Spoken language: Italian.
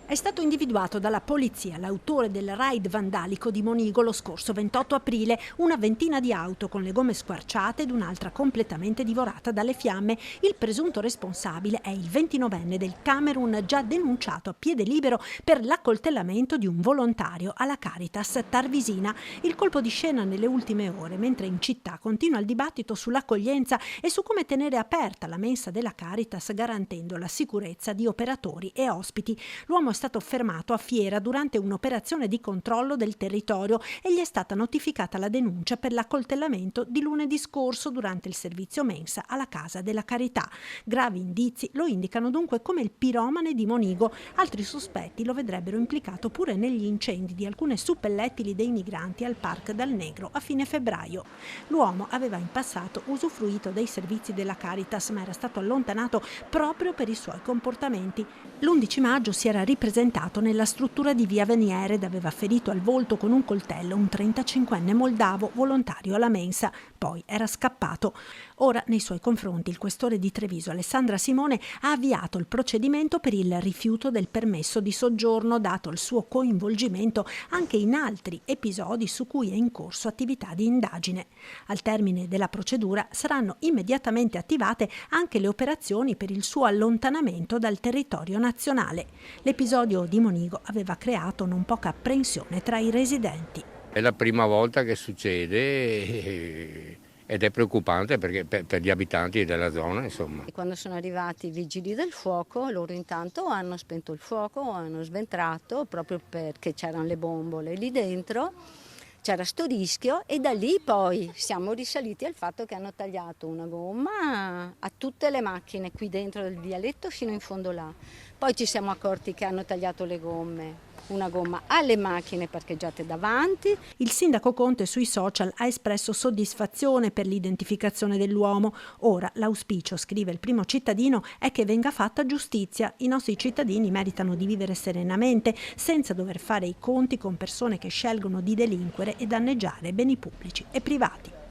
È stato individuato dalla polizia l'autore del raid vandalico di Monigo lo scorso 28 aprile, una ventina di auto con le gomme squarciate ed un'altra completamente divorata dalle fiamme. Il presunto responsabile è il 29enne del Camerun, già denunciato a piede libero per l'accoltellamento di un volontario alla Caritas Tarvisina. Il colpo di scena nelle ultime ore, mentre in città continua il dibattito sull'accoglienza e su come tenere aperta la mensa della Caritas garantendo la sicurezza di operatori e ospiti. L'uomo è stato fermato a Fiera durante un'operazione di controllo del territorio e gli è stata notificata la denuncia per l'accoltellamento di lunedì scorso durante il servizio mensa alla Casa della Carità. Gravi indizi lo indicano dunque come il piromane di Monigo. Altri sospetti lo vedrebbero implicato pure negli incendi di alcune suppellettili dei migranti al Parc dal Negro a fine febbraio. L'uomo aveva in passato usufruito dei servizi della Caritas, ma era stato allontanato proprio per i suoi comportamenti. L'11 maggio si era ripresentato nella struttura di Via Veniere ed aveva ferito al volto con un coltello un 35enne moldavo volontario alla mensa, poi era scappato. Ora nei suoi confronti il questore di Treviso Alessandra Simone ha avviato il procedimento per il rifiuto del permesso di soggiorno, dato il suo coinvolgimento anche in altri episodi su cui è in corso attività di indagine. Al termine della procedura saranno immediatamente attivate anche le operazioni per il suo allontanamento dal territorio nazionale. L'episodio di Monigo aveva creato non poca apprensione tra i residenti. È la prima volta che succede ed è preoccupante perché per gli abitanti della zona, insomma. Quando sono arrivati i vigili del fuoco, loro intanto hanno spento il fuoco, hanno sventrato proprio perché c'erano le bombole lì dentro. C'era sto rischio e da lì poi siamo risaliti al fatto che hanno tagliato una gomma a tutte le macchine qui dentro del vialetto fino in fondo là. Poi ci siamo accorti che hanno tagliato le gomme, una gomma alle macchine parcheggiate davanti. Il sindaco Conte sui social ha espresso soddisfazione per l'identificazione dell'uomo. Ora l'auspicio, scrive il Primo Cittadino, è che venga fatta giustizia. I nostri cittadini meritano di vivere serenamente, senza dover fare i conti con persone che scelgono di delinquere e danneggiare beni pubblici e privati.